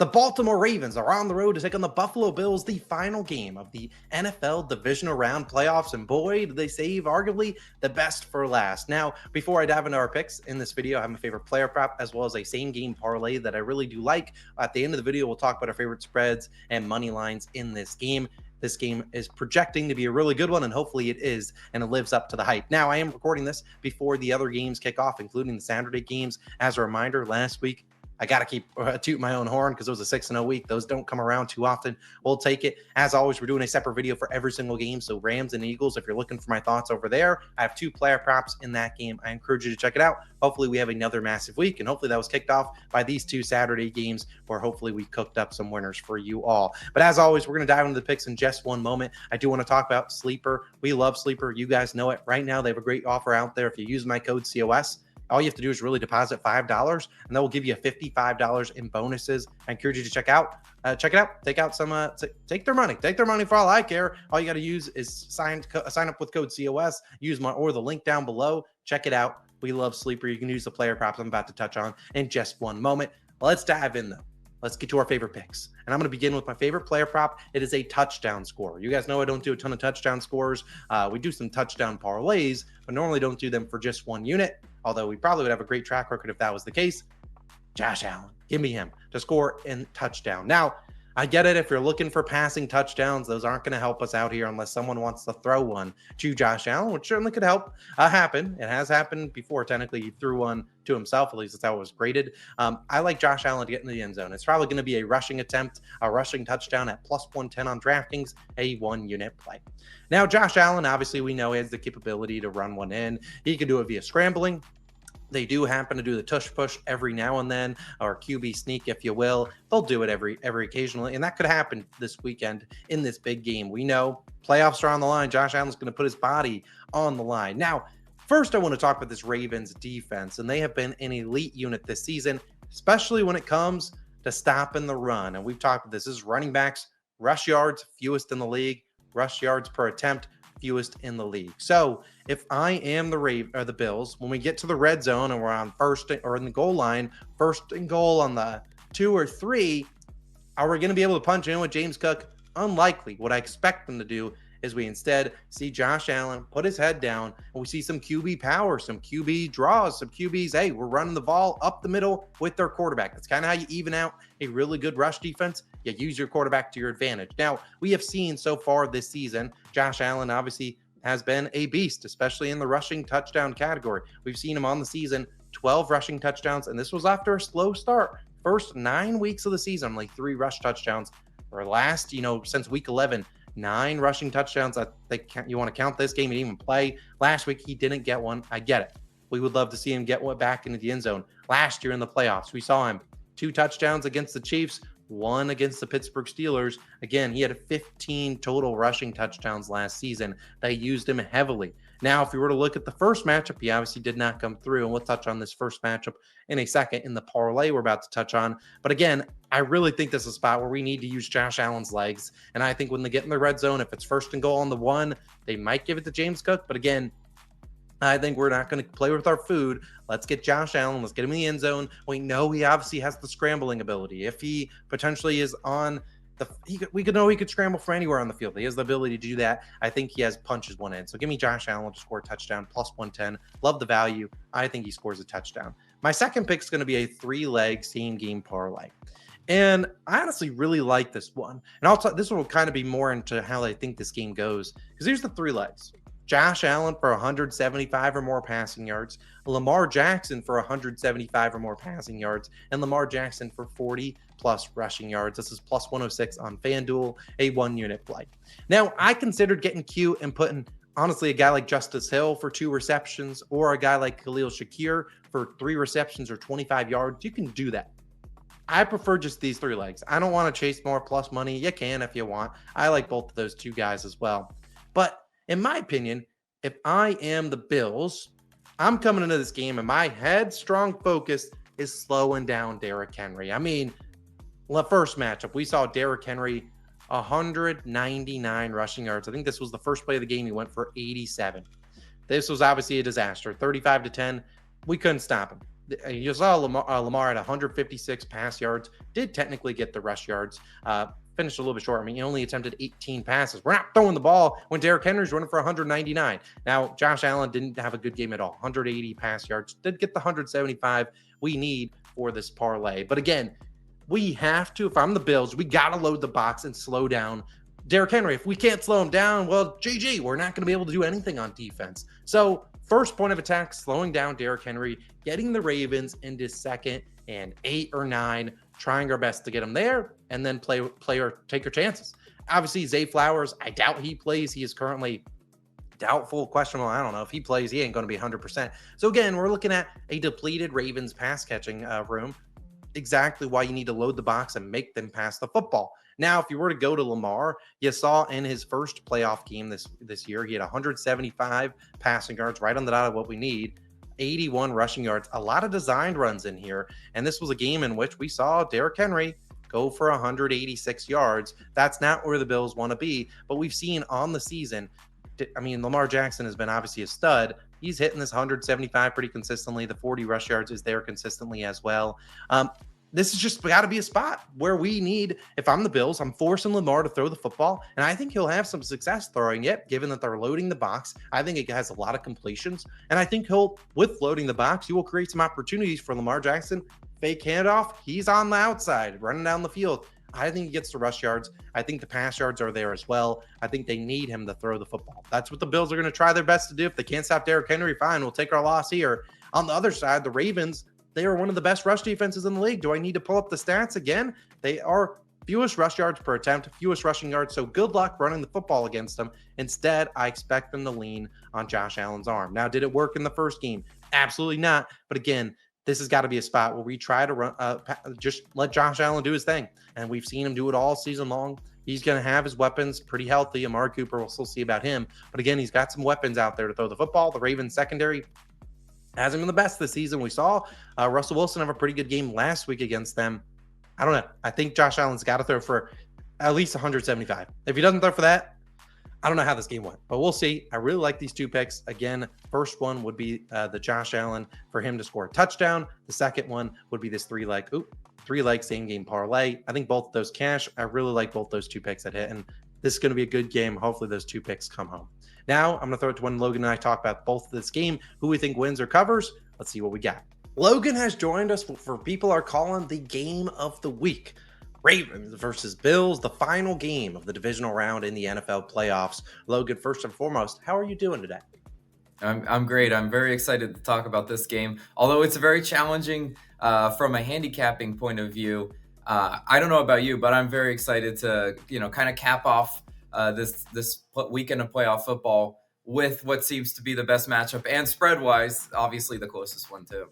The Baltimore Ravens are on the road to take on the Buffalo Bills, the final game of the NFL divisional round playoffs. And boy, did they save arguably the best for last. Now, before I dive into our picks in this video, I have my favorite player prop as well as a same game parlay that I really do like. At the end of the video, we'll talk about our favorite spreads and money lines in this game. This game is projecting to be a really good one, and hopefully it is, and it lives up to the hype. Now, I am recording this before the other games kick off, including the Saturday games. As a reminder, last week, I got to keep toot my own horn because it was a 6-0 week. Those don't come around too often. We'll take it. As always, we're doing a separate video for every single game. So Rams and Eagles, if you're looking for my thoughts over there, I have 2 player props in that game. I encourage you to check it out. Hopefully we have another massive week, and hopefully that was kicked off by these 2 Saturday games where hopefully we cooked up some winners for you all. But as always, we're going to dive into the picks in just one moment. I do want to talk about Sleeper. We love Sleeper. You guys know it. Right now, they have a great offer out there. If you use my code COS, all you have to do is really deposit $5, and that will give you $55 in bonuses. I encourage you to check it out. Take out some, take their money. Take their money for all I care. All you got to use is sign up with code COS. Use the link down below. Check it out. We love Sleeper. You can use the player props I'm about to touch on in just one moment. Let's dive in though. Let's get to our favorite picks. And I'm going to begin with my favorite player prop. It is a touchdown score. You guys know I don't do a ton of touchdown scores. We do some touchdown parlays, but normally don't do them for just one unit. Although we probably would have a great track record if that was the case. Josh Allen, give me him to score in touchdown. Now, I get it. If you're looking for passing touchdowns, those aren't going to help us out here unless someone wants to throw one to Josh Allen, which certainly could help happen. It has happened before. Technically, he threw one to himself. At least that's how it was graded. I like Josh Allen to get in the end zone. It's probably going to be a rushing attempt, a rushing touchdown at plus 110 on DraftKings, a 1-unit play. Now, Josh Allen, obviously, we know he has the capability to run one in. He can do it via scrambling. They do happen to do the tush push every now and then, or QB sneak, if you will. They'll do it every occasionally, and that could happen this weekend in this big game. We know playoffs are on the line. Josh Allen's going to put his body on the line. Now, first I want to talk about this Ravens defense, and they have been an elite unit this season, especially when it comes to stopping the run. And we've talked about this. This is running backs, rush yards, fewest in the league, rush yards per attempt, fewest in the league. So if I am the Bills, when we get to the red zone and we're on first or in the goal line, first and goal on the 2 or 3, are we going to be able to punch in with James Cook? Unlikely. What I expect them to do is we instead see Josh Allen put his head down, and we see some QB power, some QB draws, some QBs. Hey, we're running the ball up the middle with their quarterback. That's kind of how you even out a really good rush defense. You use your quarterback to your advantage. Now, we have seen so far this season, Josh Allen obviously has been a beast, especially in the rushing touchdown category. We've seen him on the season, 12 rushing touchdowns, and this was after a slow start. First 9 weeks of the season, like 3 rush touchdowns. Or last, since week 11, 9 rushing touchdowns. I think you want to count this game. He didn't even play. Last week, he didn't get one. I get it. We would love to see him get one back into the end zone. Last year in the playoffs, we saw him 2 touchdowns against the Chiefs, 1 against the Pittsburgh Steelers. Again, he had 15 total rushing touchdowns last season. They used him heavily. Now, if you were to look at the first matchup, he obviously did not come through, and we'll touch on this first matchup in a second in the parlay we're about to touch on. But again, I really think this is a spot where we need to use Josh Allen's legs, and I think when they get in the red zone, if it's first and goal on the 1, they might give it to James Cook. But again, I think we're not going to play with our food. Let's get Josh Allen. Let's get him in the end zone. We know he obviously has the scrambling ability. If he potentially is on we could know he could scramble for anywhere on the field. He has the ability to do that. I think he has punches one in. So give me Josh Allen to score a touchdown, plus 110. Love the value. I think he scores a touchdown. My second pick is going to be a 3-leg same game parlay. And I honestly really like this one. And this will kind of be more into how I think this game goes. Because here's the 3 legs. Josh Allen for 175 or more passing yards, Lamar Jackson for 175 or more passing yards, and Lamar Jackson for 40+ rushing yards. This is plus 106 on FanDuel, a 1-unit play. Now, I considered getting cute and putting, honestly, a guy like Justice Hill for 2 receptions or a guy like Khalil Shakir for 3 receptions or 25 yards. You can do that. I prefer just these 3 legs. I don't want to chase more plus money. You can if you want. I like both of those 2 guys as well. But in my opinion, if I am the Bills, I'm coming into this game and my headstrong focus is slowing down Derrick Henry. I mean, the first matchup, we saw Derrick Henry 199 rushing yards. I think this was the first play of the game. He went for 87. This was obviously a disaster. 35-10. We couldn't stop him. You saw Lamar at 156 pass yards, did technically get the rush yards, finished a little bit short. I mean, he only attempted 18 passes. We're not throwing the ball when Derrick Henry's running for 199. Now, Josh Allen didn't have a good game at all. 180 pass yards, did get the 175 we need for this parlay. But again, we have to, if I'm the Bills, we got to load the box and slow down Derrick Henry. If we can't slow him down, well, GG, we're not going to be able to do anything on defense. So first point of attack, slowing down Derrick Henry, getting the Ravens into 2nd and 8 or 9, trying our best to get him there, and then play or take your chances. Obviously, Zay Flowers, I doubt he plays. He is currently doubtful, questionable. I don't know if he plays. He ain't going to be 100%. So again, we're looking at a depleted Ravens pass catching room. Exactly why you need to load the box and make them pass the football. Now, if you were to go to Lamar, you saw in his first playoff game this year, he had 175 passing yards, right on the dot of what we need, 81 rushing yards, a lot of designed runs in here. And this was a game in which we saw Derrick Henry go for 186 yards. That's not where the Bills want to be, but we've seen on the season, I mean, Lamar Jackson has been obviously a stud. He's hitting this 175 pretty consistently. The 40 rush yards is there consistently as well. This is just got to be a spot where we need, if I'm the Bills, I'm forcing Lamar to throw the football, and I think he'll have some success throwing it, given that they're loading the box. I think it has a lot of completions, and I think with loading the box, he will create some opportunities for Lamar Jackson. Fake handoff, he's on the outside, running down the field. I think he gets the rush yards. I think the pass yards are there as well. I think they need him to throw the football. That's what the Bills are going to try their best to do. If they can't stop Derrick Henry, fine, we'll take our loss here. On the other side, the Ravens, they are one of the best rush defenses in the league. Do I need to pull up the stats again? They are fewest rush yards per attempt, fewest rushing yards. So good luck running the football against them. Instead, I expect them to lean on Josh Allen's arm. Now, did it work in the first game? Absolutely not. But again, this has got to be a spot where we try to run, just let Josh Allen do his thing. And we've seen him do it all season long. He's going to have his weapons pretty healthy. Amari Cooper, we'll still see about him. But again, he's got some weapons out there to throw the football. The Ravens secondary hasn't been the best this season. We saw Russell Wilson have a pretty good game last week against them. I don't know. I think Josh Allen's got to throw for at least 175. If he doesn't throw for that, I don't know how this game went, but we'll see. I really like these two picks. Again, first one would be the Josh Allen for him to score a touchdown. The second one would be this three-leg same game parlay. I think both of those cash. I really like both those two picks that hit, and this is going to be a good game. Hopefully those two picks come home. Now, I'm going to throw it to when Logan and I talk about both of this game, who we think wins or covers. Let's see what we got. Logan has joined us for people are calling the game of the week. Ravens versus Bills, the final game of the divisional round in the NFL playoffs. Logan, first and foremost, how are you doing today? I'm great. I'm very excited to talk about this game, although it's very challenging from a handicapping point of view. I don't know about you, but I'm very excited to kind of cap off this weekend of playoff football with what seems to be the best matchup, and spread-wise, obviously the closest one too.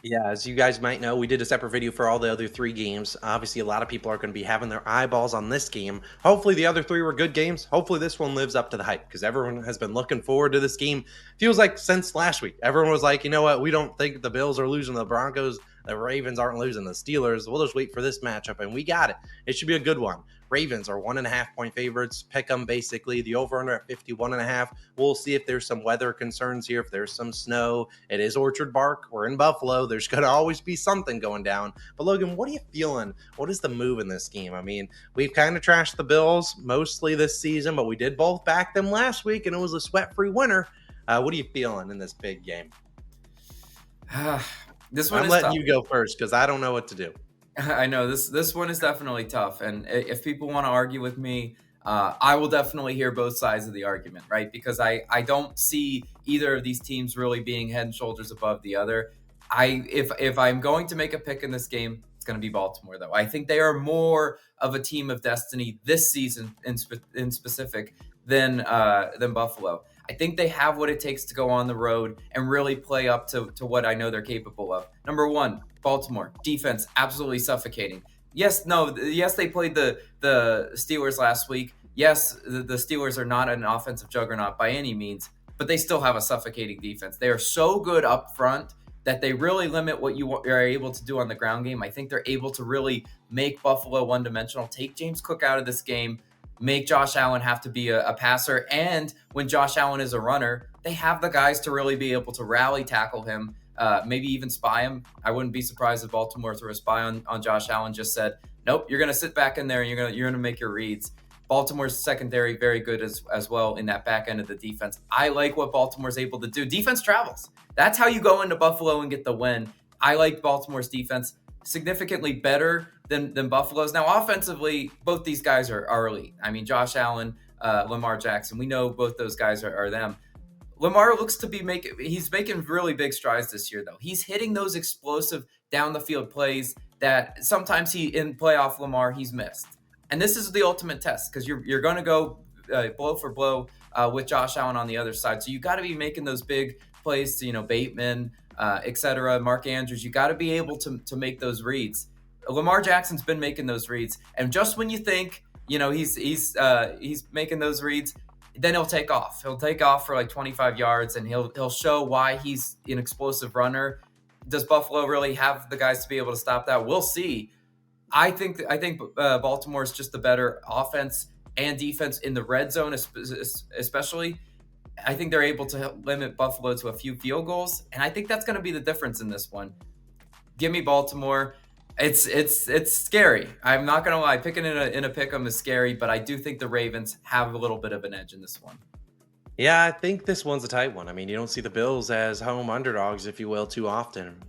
Yeah, as you guys might know, we did a separate video for all the other 3 games. Obviously, a lot of people are going to be having their eyeballs on this game. Hopefully, the other 3 were good games. Hopefully, this one lives up to the hype because everyone has been looking forward to this game. Feels like since last week, everyone was like, you know what, we don't think the Bills are losing the Broncos. The Ravens aren't losing the Steelers. We'll just wait for this matchup, and we got it. It should be a good one. Ravens are 1.5-point favorites. Pick them basically. The over-under at 51.5. We'll see if there's some weather concerns here, if there's some snow. It is Orchard Park. We're in Buffalo. There's going to always be something going down. But Logan, what are you feeling? What is the move in this game? I mean, we've kind of trashed the Bills mostly this season, but we did both back them last week, and it was a sweat-free winner. What are you feeling in this big game? This one I'm letting you go first because I don't know what to do. I know this one is definitely tough, and if people want to argue with me, I will definitely hear both sides of the argument, right? Because I don't see either of these teams really being head and shoulders above the other. If I'm going to make a pick in this game, it's going to be Baltimore, though. I think they are more of a team of destiny this season in specific than Buffalo. I think they have what it takes to go on the road and really play up to what I know they're capable of. Number one, Baltimore defense, absolutely suffocating. Yes, they played the Steelers last week. Yes, the Steelers are not an offensive juggernaut by any means, but they still have a suffocating defense. They are so good up front that they really limit what you are able to do on the ground game. I think they're able to really make Buffalo one-dimensional, take James Cook out of this game, make Josh Allen have to be a passer. And when Josh Allen is a runner, they have the guys to really be able to rally tackle him maybe even spy him. I wouldn't be surprised if Baltimore threw a spy on Josh Allen, just said, nope, you're going to sit back in there and you're going to make your reads. Baltimore's secondary very good as well in that back end of the defense. I like what Baltimore's able to do. Defense travels. That's how you go into Buffalo and get the win. I like Baltimore's defense significantly better than Buffalo's. Now, offensively, both these guys are elite. I mean, Josh Allen, Lamar Jackson, we know both those guys are them. Lamar looks to be he's making really big strides this year, though. He's hitting those explosive down the field plays that sometimes in playoff Lamar, he's missed. And this is the ultimate test because you're going to go blow for blow with Josh Allen on the other side. So you got to be making those big plays to, Bateman, etc., Mark Andrews. You got to be able to make those reads. Lamar Jackson's been making those reads. And just when you think, he's making those reads, then he'll take off. He'll take off for like 25 yards and he'll show why he's an explosive runner. Does Buffalo really have the guys to be able to stop that? We'll see. I think Baltimore is just the better offense and defense in the red zone, especially. I think they're able to limit Buffalo to a few field goals, and I think that's going to be the difference in this one. Give me Baltimore. It's scary. I'm not going to lie. Picking in a pick 'em is scary, but I do think the Ravens have a little bit of an edge in this one. Yeah, I think this one's a tight one. I mean, you don't see the Bills as home underdogs, if you will, too often.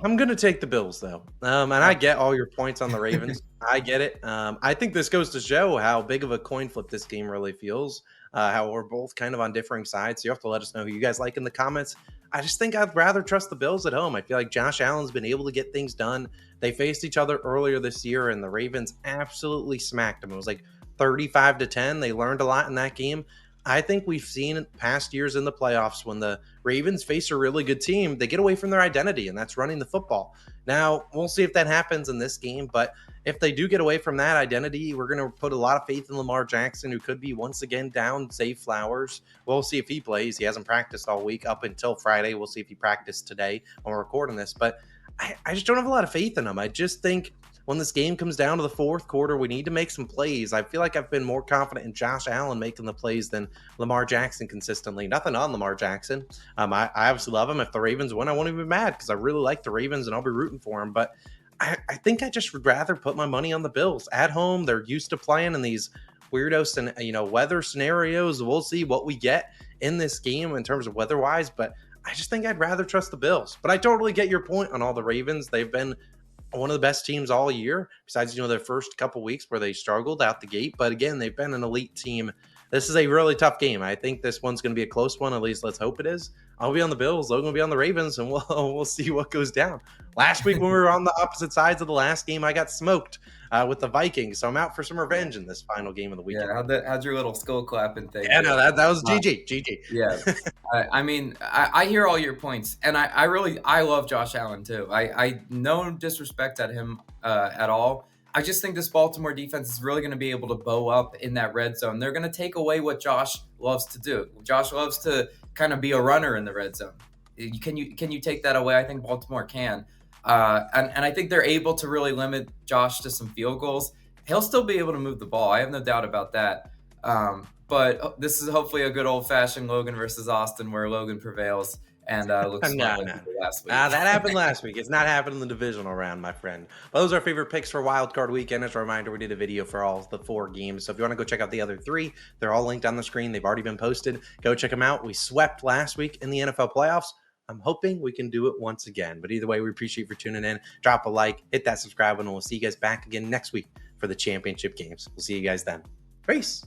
I'm going to take the Bills, though. And I get all your points on the Ravens. I get it. I think this goes to show how big of a coin flip this game really feels, how we're both kind of on differing sides. So you have to let us know who you guys like in the comments. I just think I'd rather trust the Bills at home. I feel like Josh Allen's been able to get things done. They faced each other earlier this year, and the Ravens absolutely smacked them. It was like 35-10. They learned a lot in that game. I think we've seen past years in the playoffs when the Ravens face a really good team, they get away from their identity, and that's running the football. Now, we'll see if that happens in this game, but if they do get away from that identity, we're going to put a lot of faith in Lamar Jackson, who could be once again down Zay Flowers. We'll see if he plays. He hasn't practiced all week up until Friday. We'll see if he practiced today when we're recording this, but I just don't have a lot of faith in him. I just think when this game comes down to the fourth quarter, we need to make some plays. I feel like I've been more confident in Josh Allen making the plays than Lamar Jackson consistently. Nothing on Lamar Jackson. I obviously love him. If the Ravens win, I won't even be mad because I really like the Ravens and I'll be rooting for them. But I think I just would rather put my money on the Bills. At home, they're used to playing in these weirdo weather scenarios. We'll see what we get in this game in terms of weather-wise, but I just think I'd rather trust the Bills. But I totally get your point on all the Ravens. They've been one of the best teams all year, besides, their first couple weeks where they struggled out the gate. But again, they've been an elite team. This is a really tough game. I think this one's going to be a close one. At least let's hope it is. I'll be on the Bills. Logan will be on the Ravens, and we'll see what goes down. Last week when we were on the opposite sides of the last game, I got smoked with the Vikings. So I'm out for some revenge in this final game of the weekend. Yeah, how'd your little skull clapping thing? Yeah, no, that was GG. Yeah. I mean, I hear all your points, and I love Josh Allen too. I no disrespect at him at all. I just think this Baltimore defense is really going to be able to bow up in that red zone. They're going to take away what Josh loves to do. Josh loves to kind of be a runner in the red zone. Can you take that away? I think Baltimore can. And I think they're able to really limit Josh to some field goals. He'll still be able to move the ball. I have no doubt about that. But this is hopefully a good old-fashioned Logan versus Austin where Logan prevails and looks smart like last week. That happened last week. It's not happened in the divisional round, my friend. But those are our favorite picks for Wild Card Weekend. As a reminder, we did a video for all the 4 games. So if you want to go check out the other 3, they're all linked on the screen. They've already been posted. Go check them out. We swept last week in the NFL playoffs. I'm hoping we can do it once again. But either way, we appreciate you for tuning in. Drop a like, hit that subscribe, and we'll see you guys back again next week for the championship games. We'll see you guys then. Peace.